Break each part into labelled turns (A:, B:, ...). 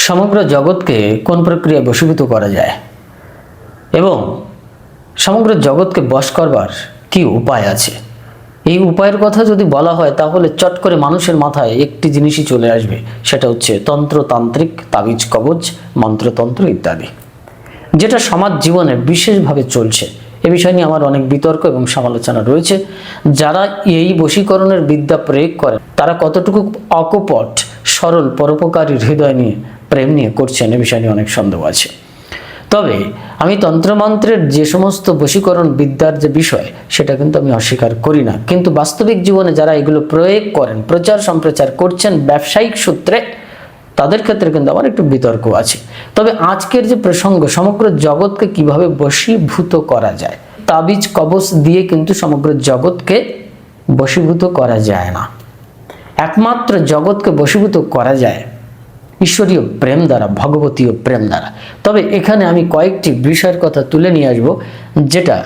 A: সমগ্র জগৎকে কোন প্রক্রিয়ায় বশীভূত করা যায় এবং সমগ্র জগৎকে বশ করবার কি উপায় আছে। এই উপায়ের কথা যদি বলা হয় তাহলে চট করে মানুষের মাথায় একটি জিনিসই চলে আসবে, সেটা হচ্ছে তন্ত্রতান্ত্রিক, তাবিজ কবজ, মন্ত্রতন্ত্র ইত্যাদি, যেটা সমাজ জীবনে বিশেষভাবে চলছে। এ বিষয় নিয়ে আমার অনেক বিতর্ক এবং সমালোচনা রয়েছে। যারা এই বশীকরণের বিদ্যা প্রয়োগ করে তারা কতটুকু অকপট, সরল, পরোপকারী হৃদয় নিয়ে, প্রেম নিয়ে করছেন, এ বিষয় নিয়ে অনেক সন্দেহ আছে। তবে আমি তন্ত্রমন্ত্রের যে সমস্ত বশীকরণ বিদ্যার যে বিষয়, সেটা কিন্তু আমি অস্বীকার করি না। কিন্তু বাস্তবিক জীবনে যারা এগুলো প্রয়োগ করেন, প্রচার সম্প্রচার করছেন ব্যবসায়িক সূত্রে, তাদের ক্ষেত্রে কিন্তু আমার একটু বিতর্ক আছে। তবে আজকের যে প্রসঙ্গ, সমগ্র জগৎকে কিভাবে বশীভূত করা যায়, তাবিজ কবজ দিয়ে কিন্তু সমগ্র জগৎকে বশীভূত করা যায় না। একমাত্র জগৎকে বশীভূত করা যায় ঈশ্বরীয় প্রেম দ্বারা, ভগবতীয় প্রেম দ্বারা। তবে এখানে আমি কয়েকটি বিষয়ের কথা তুলে নিয়ে আসব, যেটা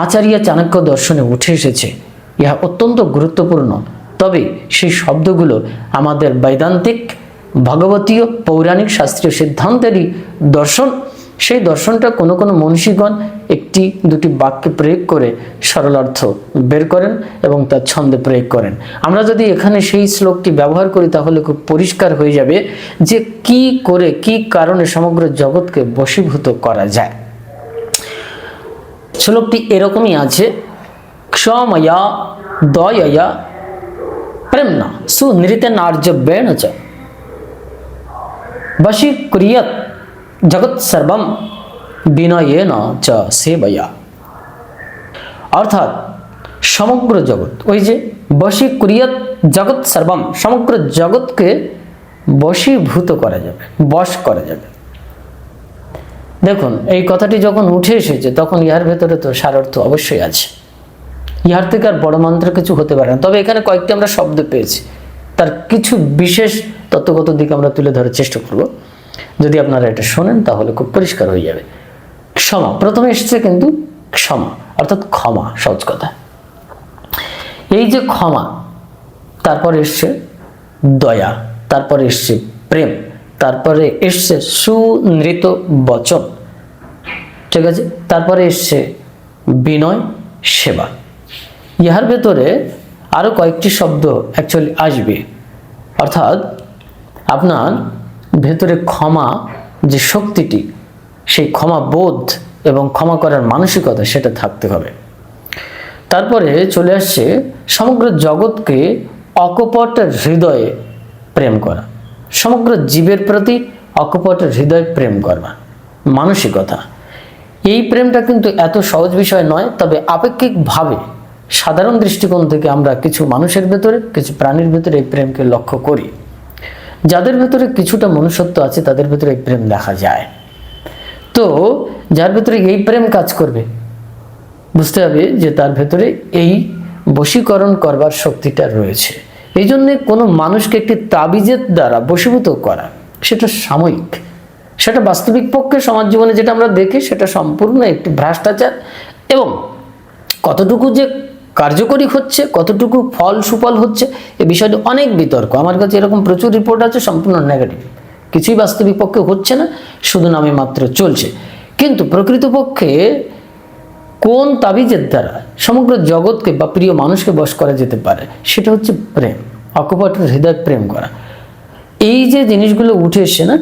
A: আচার্য চাণক্য দর্শনে উঠে এসেছে। ইহা অত্যন্ত গুরুত্বপূর্ণ। তবে সেই শব্দগুলো আমাদের বৈদান্তিক, ভগবতীয়, পৌরাণিক, শাস্ত্রীয় সিদ্ধান্তেরই দর্শন। সেই দর্শনটা কোনো কোনো মনীষীগণ একটি দুটি বাক্যে প্রয়োগ করে সরল অর্থ বের করেন এবং তার ছন্দে প্রয়োগ করেন। আমরা যদি এখানে সেই শ্লোকটি ব্যবহার করি তাহলে খুব পরিষ্কার হয়ে যাবে যে কি করে, কি কারণে সমগ্র জগৎকে বশীভূত করা যায়। শ্লোকটি এরকমই আছে, ক্ষময়া দয়য়া প্রেমনা সুনৃতেনার্যবেণ চ বশীক্রিয়ত জগৎ সর্বম বিনয়েন চ সেবয়া। অর্থাৎ সমগ্র জগৎ, ওই যে বশীক্রিয়ত জগৎ সর্বম, সমগ্র জগৎকে বশীভূত করা যাবে, বশ করা যাবে। দেখুন, এই কথাটি যখন উঠে এসেছে তখন ইহার ভেতরে তো সারার্থ অবশ্যই আছে। ইহার থেকে আর বড় মন্ত্র কিছু হতে পারে না। তবে এখানে কয়েকটি আমরা শব্দ পেয়েছি, তার কিছু বিশেষ তত্ত্বগত দিক আমরা তুলে ধরার চেষ্টা করব। যদি আপনারা এটা শোনেন তাহলে খুব পরিষ্কার হয়ে যাবে। ক্ষমা প্রথমে এসেছে, কিন্তু ক্ষমা অর্থাৎ ক্ষমা, সহজ কথা। এই যে ক্ষমা, তারপরে এসছে দয়া, তারপরে এসছে প্রেম, তারপরে এসছে সুনৃত বচন, ঠিক আছে, তারপরে এসছে বিনয়, সেবা। ইহার ভেতরে আরো কয়েকটি শব্দ অ্যাকচুয়ালি আসবে। অর্থাৎ আপনার ভেতরে ক্ষমা যে শক্তিটি, সেই ক্ষমা বোধ এবং ক্ষমা করার মানসিকতা, সেটা থাকতে হবে। তারপরে চলে আসছে সমগ্র জগৎকে অকপট হৃদয়ে প্রেম করা, সমগ্র জীবের প্রতি অকপট হৃদয় প্রেম করা, মানসিকতা। এই প্রেমটা কিন্তু এত সহজ বিষয় নয়। তবে আপেক্ষিকভাবে, সাধারণ দৃষ্টিকোণ থেকে আমরা কিছু মানুষের ভেতরে, কিছু প্রাণীর ভেতরে এই প্রেমকে লক্ষ্য করি। যাদের ভেতরে কিছুটা মনুষ্যত্ব আছে তাদের ভেতরে এই প্রেম দেখা যায়। তো যার ভেতরে এই প্রেম কাজ করবে, বুঝতে হবে যে তার ভেতরে এই বশীকরণ করবার শক্তিটা রয়েছে। এই জন্য কোনো মানুষকে একটি তাবিজের দ্বারা বশীভূত করা, সেটা সাময়িক, সেটা বাস্তবিক পক্ষে সমাজ জীবনে যেটা আমরা দেখি সেটা সম্পূর্ণ একটি ভ্রষ্টাচার। এবং কতটুকু যে কার্যকরী হচ্ছে, কতটুকু ফল সুফল হচ্ছে, এ বিষয়টি অনেক বিতর্ক। আমার কাছে এরকম প্রচুর রিপোর্ট আছে সম্পূর্ণ নেগেটিভ, কিছুই বাস্তবিক পক্ষে হচ্ছে না, শুধু নামে মাত্র চলছে। কিন্তু প্রকৃতপক্ষে কোন তাবিজের দ্বারা সমগ্র জগৎকে বা প্রিয় মানুষকে বশ করা যেতে পারে, সেটা হচ্ছে প্রেম, অকপট হৃদয় প্রেম করা। এই যে জিনিসগুলো উঠে এসছে না,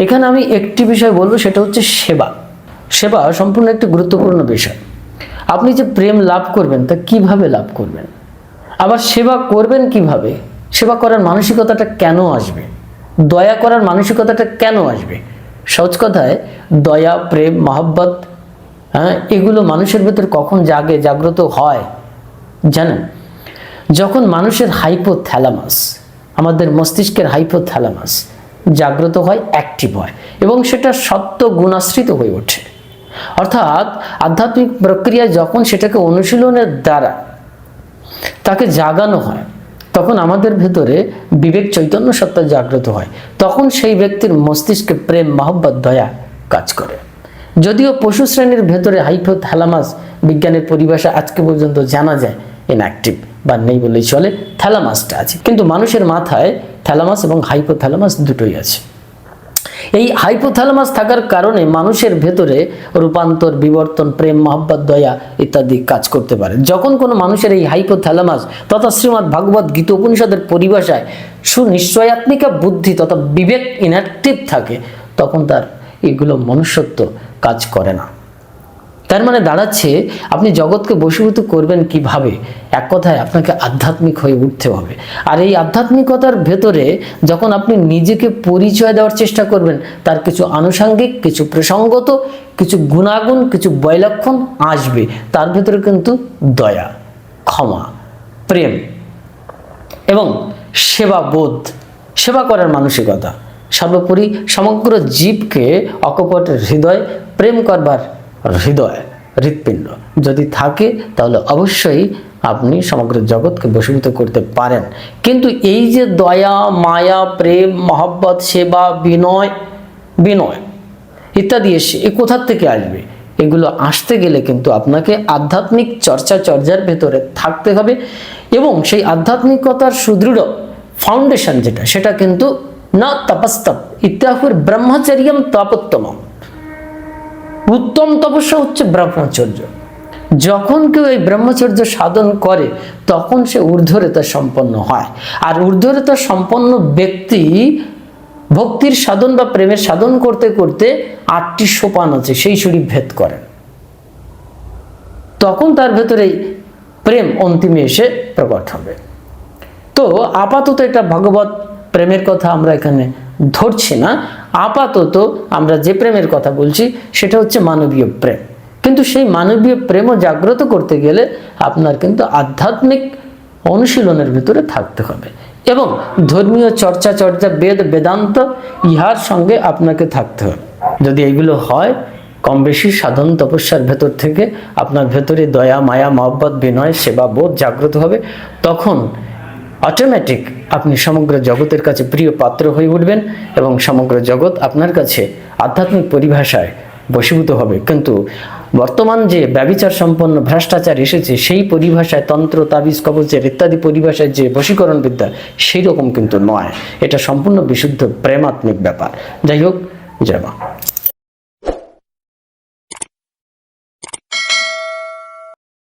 A: এখানে আমি একটি বিষয় বলবো, সেটা হচ্ছে সেবা। সেবা সম্পূর্ণ একটি গুরুত্বপূর্ণ বিষয়। আপনি যে প্রেম লাভ করবেন তা কিভাবে লাভ করবেন, আবার সেবা করবেন কিভাবে, সেবা করার মানসিকতাটা কেন আসবে, দয়া করার মানসিকতাটা কেন আসবে। সহজ কথায় দয়া, প্রেম, মহব্বত, এগুলো মানুষের ভেতর কখন জাগে, জাগ্রত হয় জানেন? যখন মানুষের হাইপোথ্যালামাস, আমাদের মস্তিষ্কের হাইপোথ্যালামাস জাগ্রত হয়, অ্যাক্টিভ হয়, এবং সেটা সত্য গুণাশ্রিত হয়ে ওঠে। অর্থাৎ আধ্যাত্মিক প্রক্রিয়ায় যখন সেটাকে অনুশীলনের দ্বারা তাকে জাগানো হয়, তখন আমাদের ভেতরে বিবেক, চৈতন্য সত্তা জাগ্রত হয়। তখন সেই ব্যক্তির মস্তিষ্কে প্রেম, মহব্বত, দয়া কাজ করে। যদিও পশু শ্রেণীর ভেতরে হাইপোথ্যালামাস, বিজ্ঞানের পরিভাষা আজকে পর্যন্ত জানা যায় ইনঅ্যাক্টিভ বা নেই বললেই চলে, থ্যালামাসটা আছে। কিন্তু মানুষের মাথায় থ্যালামাস এবং হাইপোথ্যালামাস দুটোই আছে। এই হাইপোথ্যালামাস থাকার কারণে মানুষের ভেতরে রূপান্তর, বিবর্তন, প্রেম, মহব্বত, দয়া ইত্যাদি কাজ করতে পারে। যখন কোনো মানুষের এই হাইপোথ্যালামাস তথা শ্রীমদ্ ভাগবত গীতা উপনিষদের পরিভাষায় সুনিশ্চয়াত্মিকা বুদ্ধি তথা বিবেক ইনঅ্যাক্টিভ থাকে, তখন তার এগুলো মনুষ্যত্ব কাজ করে না। তার মানে দাঁড়াচ্ছে আপনি জগৎকে বশীভূত করবেন কিভাবে? এক কথায় আপনাকে আধ্যাত্মিক হয়ে উঠতে হবে। আর এই আধ্যাত্মিকতার ভেতরে যখন আপনি নিজেকে পরিচয় দেওয়ার চেষ্টা করবেন, তার কিছু আনুষঙ্গিক, কিছু প্রসঙ্গত, কিছু গুণাগুণ, কিছু বৈলক্ষণ আসবে। তার ভেতরে কিন্তু দয়া, ক্ষমা, প্রেম এবং সেবাবোধ, সেবা করার মানসিকতা, সর্বোপরি সমগ্র জীবকে অকপট হৃদয়, প্রেম করবার হৃদয়, হৃৎপিণ্ড যদি থাকে, তাহলে অবশ্যই আপনি সমগ্র জগৎকে বশীভূত করতে পারেন। কিন্তু এই যে দয়া, মায়া, প্রেম, মহব্বত, সেবা, বিনয় ইত্যাদি এ কোথার থেকে আসবে? এগুলো আসতে গেলে কিন্তু আপনাকে আধ্যাত্মিক চর্চার ভেতরে থাকতে হবে, এবং সেই আধ্যাত্মিকতার সুদৃঢ় ফাউন্ডেশন যেটা, সেটা কিন্তু না তপস্তপ ইত্যাহুর ব্রহ্মচর্যম তপোত্তমম। উত্তম তপস্যা হচ্ছে ব্রহ্মচর্য। যখন কেউ এই ব্রহ্মচর্য সাধন করে, তখন সে ঊর্ধ্বরেতা সম্পন্ন হয়। আর ঊর্ধ্বরেতা সম্পন্ন ব্যক্তি ভক্তির সাধন বা প্রেমের সাধন করতে করতে 8টি সোপান আছে, সেই সিঁড়ি ভেদ করেন। তখন তার ভেতরে প্রেম অন্তিমে এসে প্রকট হবে। তো আপাতত এটা ভগবত প্রেমের কথা আমরা এখানে ধরছি না। আপাতত আমরা যে প্রেমের কথা বলছি সেটা হচ্ছে মানবীয় প্রেম। কিন্তু সেই মানবীয় প্রেমও জাগ্রত করতে গেলে আপনার কিন্তু আধ্যাত্মিক অনুশীলনের ভিতরে থাকতে হবে, এবং ধর্মীয় চর্চা, বেদ, বেদান্ত ইহার সঙ্গে আপনাকে থাকতে হবে। যদি এইগুলো হয়, কম বেশি সাধন তপস্যার ভেতর থেকে আপনার ভেতরে দয়া, মায়া, মহব্বত, বিনয়, সেবা বোধ জাগ্রত হবে, তখন অটোমেটিক আপনি সমগ্র জগতের কাছে প্রিয় পাত্র হয়ে উঠবেন, এবং সমগ্র জগৎ আপনার কাছে আধ্যাত্মিক পরিভাষায় বশীভূত হবে। কিন্তু বর্তমান যে ব্যভিচার সম্পন্ন ভ্রষ্টাচার এসেছে, সেই পরিভাষায় তন্ত্র, তাবিজ, কবচের ইত্যাদি পরিভাষায় যে বশীকরণ বিদ্যা, সেই রকম কিন্তু নয়। এটা সম্পূর্ণ বিশুদ্ধ প্রেমাত্মিক ব্যাপার। যাই হোক, জয় মা।